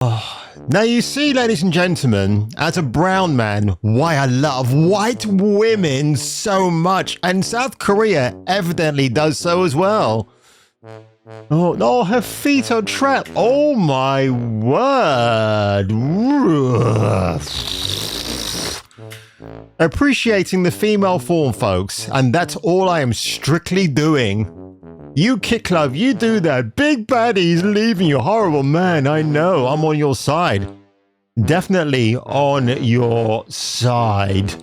Now you see, ladies and gentlemen, as a brown man, why I love white women so much, and South Korea evidently does so as well. Oh no, her feet are trapped. Oh my word. Appreciating the female form, folks, and that's all I am strictly doing. You Kick Love, you do that. Big Baddie's leaving you. Horrible man, I know. I'm on your side. Definitely on your side.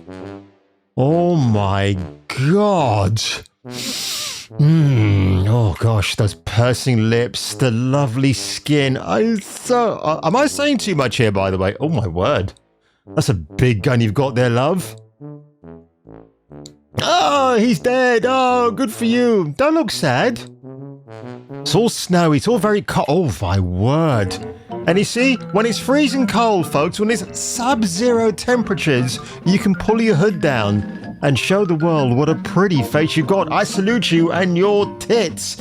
Oh my god. Oh gosh, those pursing lips, the lovely skin. Am I saying too much here, by the way? Oh my word. That's a big gun you've got there, love. Oh, he's dead. Oh, good for you. Don't look sad. It's all snowy. It's all very cold. Oh, my word. And you see, when it's freezing cold, folks, when it's sub-zero temperatures, you can pull your hood down and show the world what a pretty face you got. I salute you and your tits.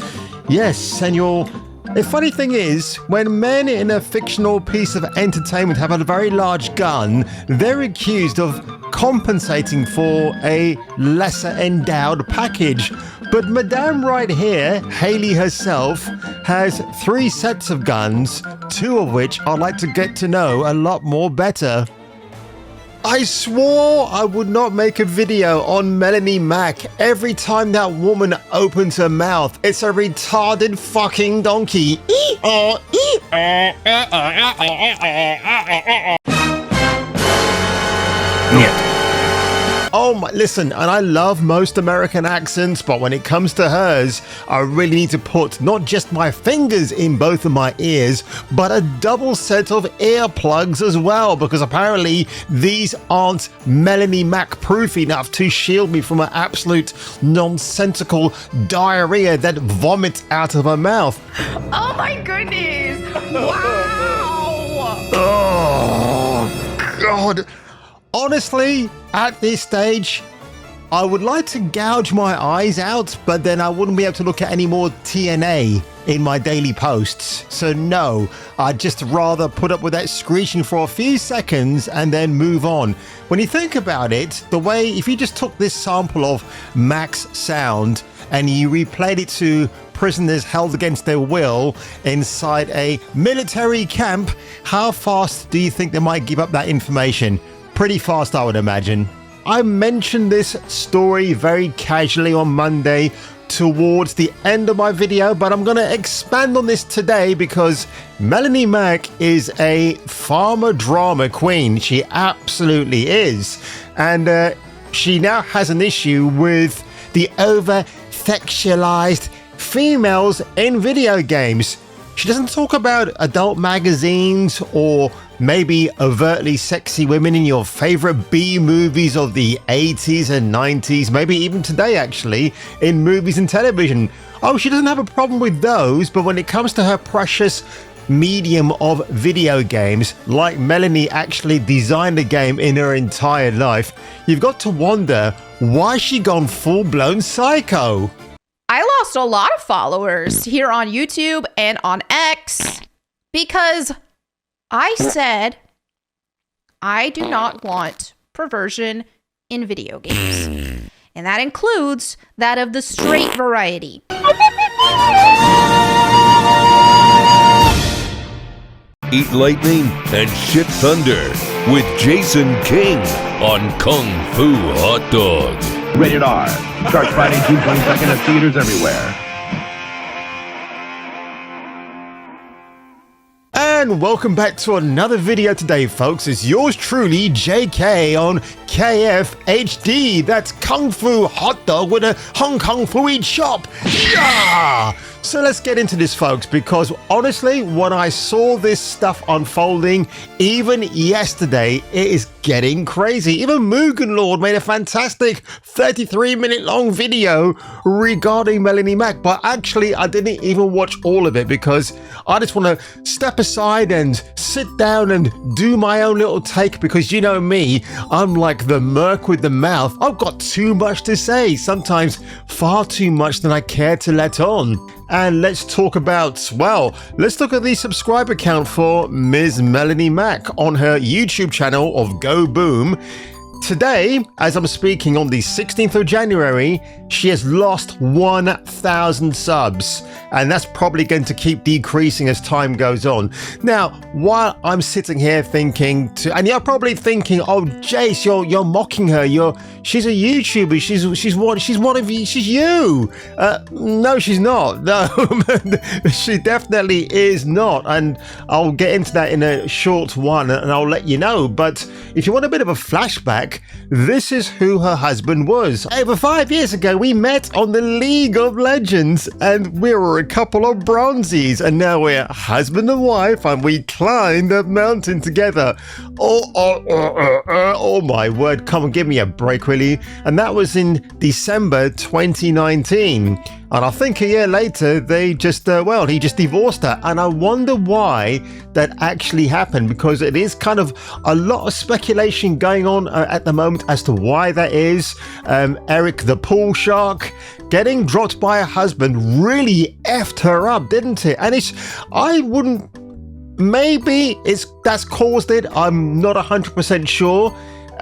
Yes, and your... The funny thing is, when men in a fictional piece of entertainment have a very large gun, they're accused of compensating for a lesser endowed package. But Madame right here, Haley herself, has 3 sets of guns, 2 of which I'd like to get to know a lot more better. I swore I would not make a video on Melonie Mac. Every time that woman opens her mouth, it's a retarded fucking donkey. Oh my, listen, and I love most American accents, but when it comes to hers, I really need to put not just my fingers in both of my ears, but a double set of earplugs as well, because apparently these aren't Melonie Mac proof enough to shield me from an absolute nonsensical diarrhea that vomits out of her mouth. Oh my goodness! Wow! Oh, God. Honestly, at this stage, I would like to gouge my eyes out, but then I wouldn't be able to look at any more TNA in my daily posts. So no, I'd just rather put up with that screeching for a few seconds and then move on. When you think about it, the way, if you just took this sample of Mac's sound and you replayed it to prisoners held against their will inside a military camp, how fast do you think they might give up that information? Pretty fast, I would imagine. I mentioned this story very casually on Monday towards the end of my video, but I'm going to expand on this today because Melonie Mac is a pharma drama queen. She absolutely is. And she now has an issue with the over-sexualized females in video games. She doesn't talk about adult magazines or maybe overtly sexy women in your favorite B movies of the 80s and 90s, maybe even today actually, in movies and television. Oh, she doesn't have a problem with those, but when it comes to her precious medium of video games, like Melonie actually designed a game in her entire life, you've got to wonder, why she gone full-blown psycho? I lost a lot of followers here on YouTube and on X because I said I do not want perversion in video games. And that includes that of the straight variety. Eat lightning and shit thunder with Jason King on Kung Fu Hot Dog. Rated R. Starts Friday, June 22nd at theaters everywhere. And welcome back to another video today, folks. It's yours truly, JK, on KFHD. That's Kung Fu Hot Dog with a Hong Kong Fu chop. Yeah! So let's get into this, folks, because honestly, when I saw this stuff unfolding, even yesterday, it is getting crazy. Even Mugen Lord made a fantastic 33-minute long video regarding Melonie Mac, but actually, I didn't even watch all of it because I just want to step aside and sit down and do my own little take because you know me, I'm like the merc with the mouth. I've got too much to say, sometimes far too much than I care to let on. and let's talk about, well, let's look at the subscriber count for Ms. Melonie Mac on her YouTube channel of Go Boom. Today, as I'm speaking on the 16th of January, she has lost 1,000 subs, and that's probably going to keep decreasing as time goes on. Now, while I'm sitting here thinking and you're probably thinking, oh, Jace, you're mocking her. She's a YouTuber. She's one of you. She's you. No, she's not. No, she definitely is not. And I'll get into that in a short one, and I'll let you know. But if you want a bit of a flashback, this is who her husband was. Over 5 years ago, we met on the League of Legends, and we were a couple of bronzies, and now we're husband and wife, and we climbed that mountain together. Oh my word, come on, give me a break, really. And that was in December 2019. And I think a year later, he just divorced her. And I wonder why that actually happened, because it is kind of a lot of speculation going on at the moment as to why that is. Eric the pool shark getting dropped by her husband really effed her up, didn't it? And that's caused it. I'm not 100% sure.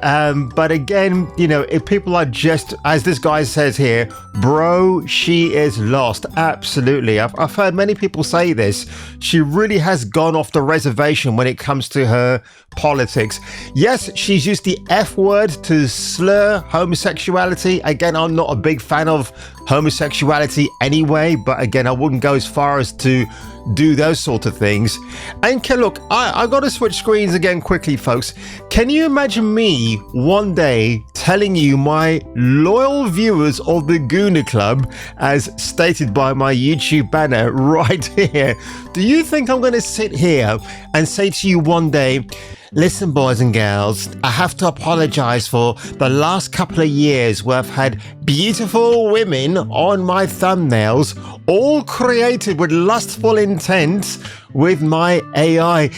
But again, if people are just, as this guy says here, bro, she is lost. Absolutely. I've heard many people say this. She really has gone off the reservation when it comes to her politics. Yes, she's used the F word to slur homosexuality. Again, I'm not a big fan of homosexuality anyway, but again, I wouldn't go as far as to do those sort of things. And look, I got to switch screens again quickly, folks. Can you imagine me one day telling you, my loyal viewers of the Gooner Club, as stated by my YouTube banner right here, do you think I'm going to sit here and say to you one day, listen, boys and girls, I have to apologize for the last couple of years where I've had beautiful women on my thumbnails, all created with lustful intent with my AI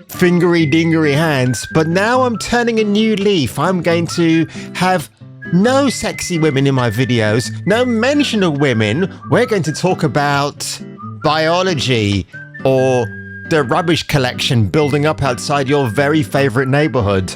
fingery dingery hands. But now I'm turning a new leaf. I'm going to have no sexy women in my videos, no mention of women. We're going to talk about biology or the rubbish collection building up outside your very favorite neighborhood.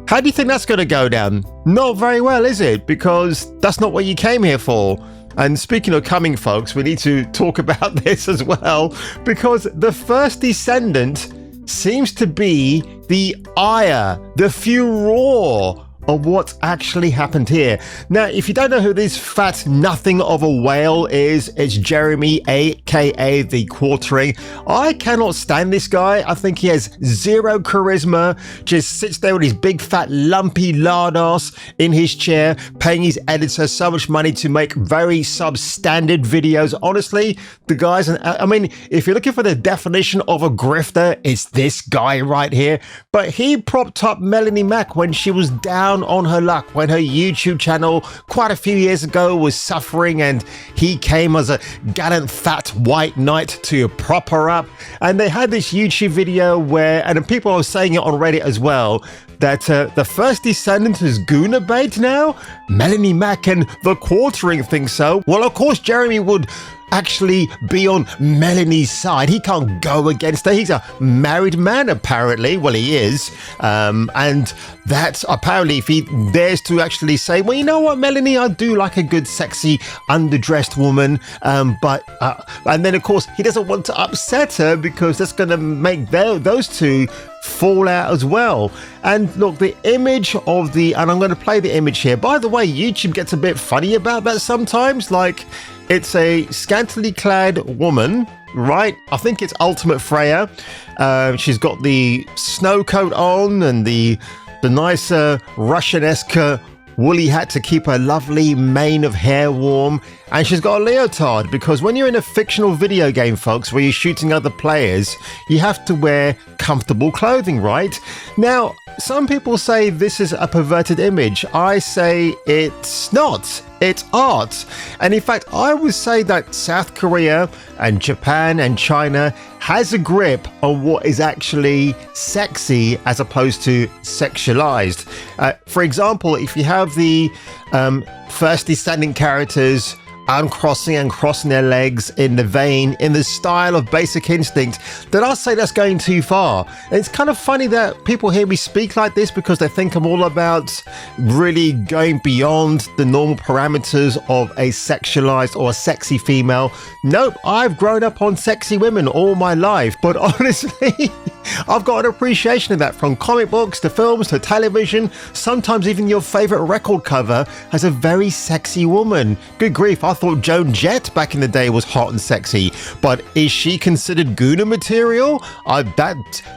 How do you think that's going to go down? Not very well, is it? Because that's not what you came here for. And speaking of coming, folks, we need to talk about this as well, because the first Descendant seems to be the ire, the furore of what actually happened here. Now, if you don't know who this fat nothing of a whale is, it's Jeremy, aka the Quartering. I cannot stand this guy. I think he has zero charisma, just sits there with his big fat lumpy lard ass in his chair, paying his editor so much money to make very substandard videos. Honestly, the guys, I mean, if you're looking for the definition of a grifter, it's this guy right here. But he propped up Melonie Mac when she was down on her luck, when her YouTube channel quite a few years ago was suffering, and he came as a gallant fat white knight to prop her up. And they had this YouTube video where, and people are saying it on Reddit as well, that the first Descendant is Gooner bait now. Melonie Mac and the Quartering think so. Well, of course, Jeremy would actually be on Melonie's side. He can't go against her. He's a married man, apparently. Well, he is. And that's apparently, if he dares to actually say, well, you know what, Melonie, I do like a good, sexy, underdressed woman. And then, of course, he doesn't want to upset her because that's going to make those two fall out as well. And look, the image of and I'm going to play the image here. By the way, YouTube gets a bit funny about that sometimes. Like, it's a scantily clad woman, right? I think it's Ultimate Freya. She's got the snow coat on and the nice Russian-esque woolly hat to keep her lovely mane of hair warm. And she's got a leotard, because when you're in a fictional video game, folks, where you're shooting other players, you have to wear comfortable clothing, right? Now, some people say this is a perverted image. I say it's not. It's art. And in fact, I would say that South Korea and Japan and China has a grip on what is actually sexy as opposed to sexualized. For example, if you have the first Descendant characters uncrossing and crossing their legs in the vein, in the style of Basic Instinct, then I'll say that's going too far. And it's kind of funny that people hear me speak like this because they think I'm all about really going beyond the normal parameters of a sexualized or a sexy female. Nope, I've grown up on sexy women all my life, but honestly, I've got an appreciation of that, from comic books to films to television. Sometimes even your favorite record cover has a very sexy woman. Good grief, I thought Joan Jett back in the day was hot and sexy, but is she considered Gooner material?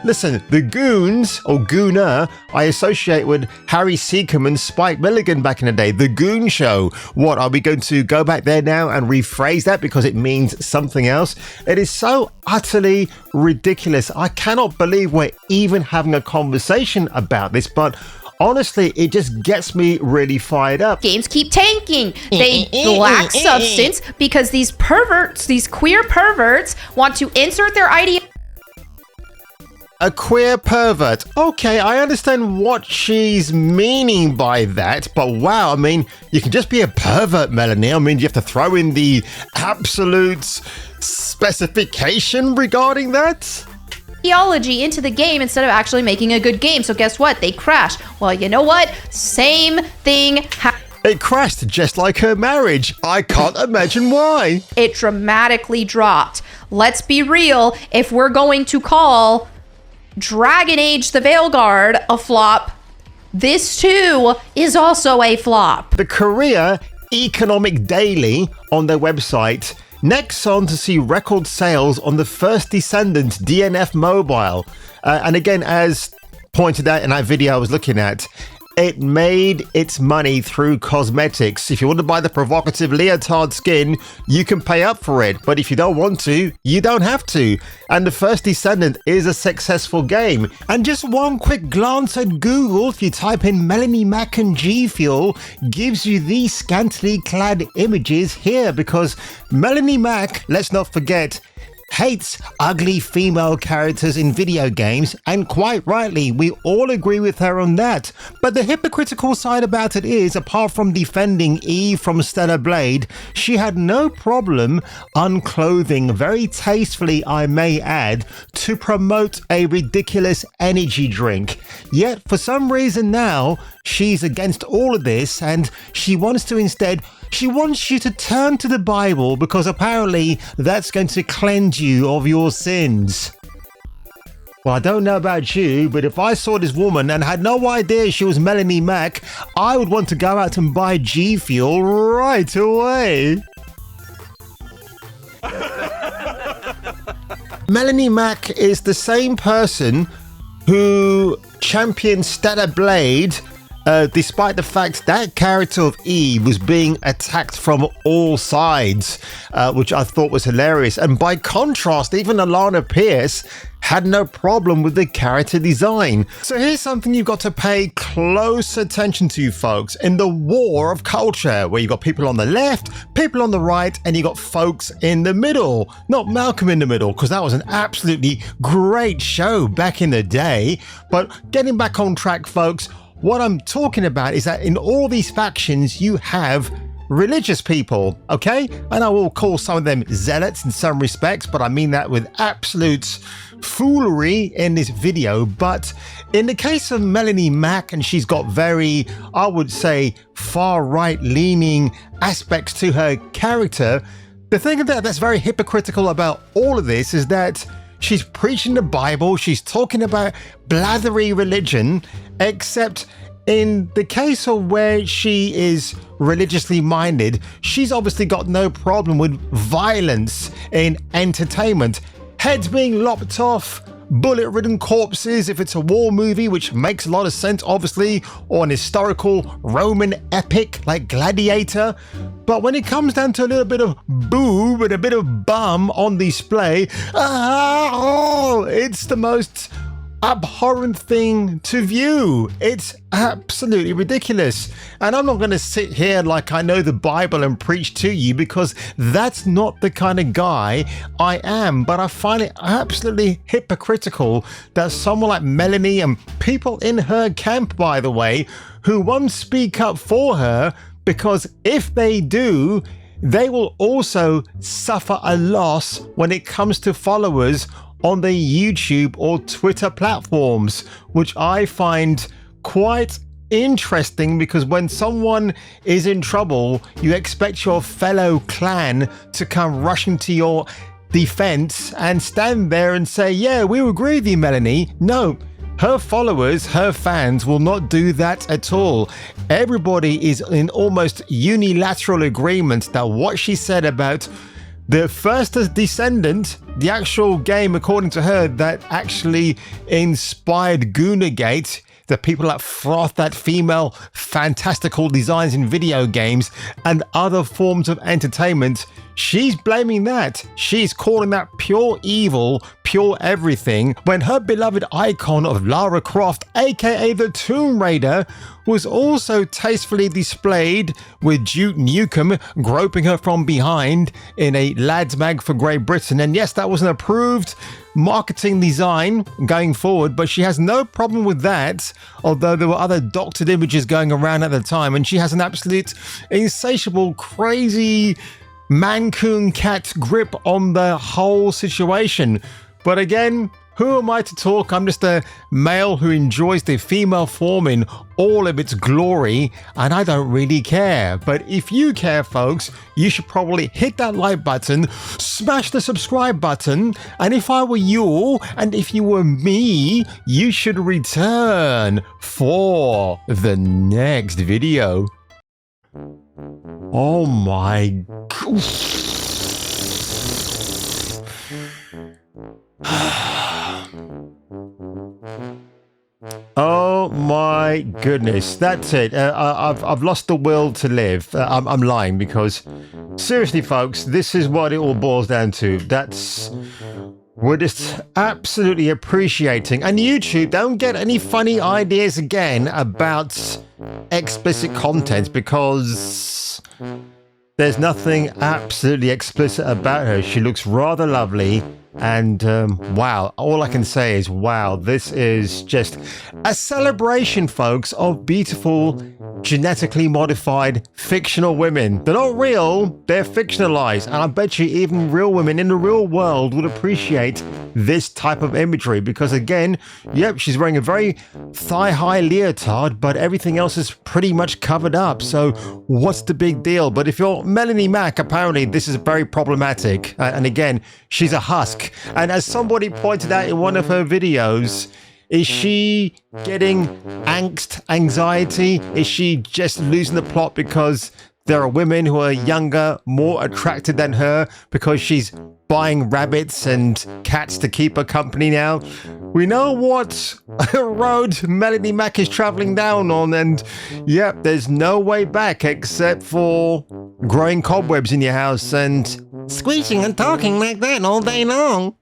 Listen, the Goons, or Gooner, I associate with Harry Seacombe and Spike Milligan back in the day. The Goon Show. What, are we going to go back there now and rephrase that because it means something else? It is so utterly ridiculous. I cannot believe we're even having a conversation about this, but honestly, it just gets me really fired up. Games keep tanking. They lack substance because these perverts, these queer perverts, want to insert their idea. A queer pervert. Okay, I understand what she's meaning by that, but wow, I mean, you can just be a pervert, Melonie. I mean, you have to throw in the absolute specification regarding that? Theology into the game instead of actually making a good game. So guess what? They crash. Well, you know what? Same thing It crashed just like her marriage. I can't imagine why. It dramatically dropped. Let's be real. If we're going to call Dragon Age the Veilguard a flop, this too is also a flop. The Korea Economic Daily on their website next on to see record sales on the first Descendant DNF mobile. And again, as pointed out in that video I was looking at, it made its money through cosmetics. If you want to buy the provocative leotard skin, you can pay up for it. But if you don't want to, you don't have to. And the first Descendant is a successful game. And just one quick glance at Google, if you type in Melonie Mac and G Fuel, gives you these scantily clad images here, because Melonie Mac, let's not forget, hates ugly female characters in video games, and quite rightly, we all agree with her on that. But the hypocritical side about it is, apart from defending Eve from Stellar Blade, she had no problem unclothing, very tastefully I may add, to promote a ridiculous energy drink. Yet for some reason now, she's against all of this, and she wants you to turn to the Bible, because apparently that's going to cleanse you of your sins. Well, I don't know about you, but if I saw this woman and had no idea she was Melonie Mac, I would want to go out and buy G Fuel right away. Melonie Mac is the same person who championed Stellar Blade, despite the fact that character of Eve was being attacked from all sides, which I thought was hilarious. And by contrast, even Alana Pierce had no problem with the character design. So here's something you've got to pay close attention to, folks. In the war of culture, where you've got people on the left, people on the right, and you got folks in the middle. Not Malcolm in the Middle, because that was an absolutely great show back in the day. But getting back on track, folks, what I'm talking about is that in all these factions, you have religious people, okay? And I will call some of them zealots in some respects, but I mean that with absolute foolery in this video. But in the case of Melonie Mac, and she's got very, I would say, far-right leaning aspects to her character, the thing that's very hypocritical about all of this is that she's preaching the Bible, she's talking about blathery religion, except in the case of where she is religiously minded, she's obviously got no problem with violence in entertainment. Heads being lopped off, bullet-ridden corpses if it's a war movie, which makes a lot of sense, obviously, or an historical Roman epic like Gladiator. But when it comes down to a little bit of boob and a bit of bum on display, it's the most abhorrent thing to view. It's absolutely ridiculous. And I'm not going to sit here like I know the Bible and preach to you, because that's not the kind of guy I am. But I find it absolutely hypocritical that someone like Melonie, and people in her camp, by the way, who won't speak up for her, because if they do, they will also suffer a loss when it comes to followers on the YouTube or Twitter platforms, which I find quite interesting, because when someone is in trouble, you expect your fellow clan to come rushing to your defense and stand there and say, yeah, we agree with you, Melonie. No, her followers, her fans will not do that at all. Everybody is in almost unilateral agreement that what she said about the first Descendant, the actual game, according to her, that actually inspired Goonagate, the people that froth at female fantastical designs in video games and other forms of entertainment, she's blaming that. She's calling that pure evil, pure everything, when her beloved icon of Lara Croft, aka the Tomb Raider, was also tastefully displayed with Duke Nukem groping her from behind in a lads mag for Great Britain. And yes, that was an approved marketing design going forward, but she has no problem with that, although there were other doctored images going around at the time, and she has an absolute insatiable, crazy Mancoon cat grip on the whole situation. But again, who am I to talk? I'm just a male who enjoys the female form in all of its glory, and I don't really care. But if you care, folks, you should probably hit that like button, smash the subscribe button, and if I were you, and if you were me, you should return for the next video. Oh my God. Oh my goodness, that's it. I've lost the will to live. I'm lying, because seriously, folks, this is what it all boils down to. We're just absolutely appreciating. And YouTube, don't get any funny ideas again about explicit content, because there's nothing absolutely explicit about her. She looks rather lovely. And wow, all I can say is wow, this is just a celebration, folks, of beautiful genetically modified fictional women. They're not real, they're fictionalized, and I bet you even real women in the real world would appreciate this type of imagery, because again, yep, she's wearing a very thigh-high leotard, but everything else is pretty much covered up, so what's the big deal? But if you're Melonie Mac, apparently this is very problematic, and again, she's a husk. And as somebody pointed out in one of her videos, is she getting angst, anxiety? Is she just losing the plot because there are women who are younger, more attracted than her, because she's buying rabbits and cats to keep her company now? We know what road Melonie Mac is traveling down on, and yep, there's no way back except for growing cobwebs in your house and squeezing and talking like that all day long.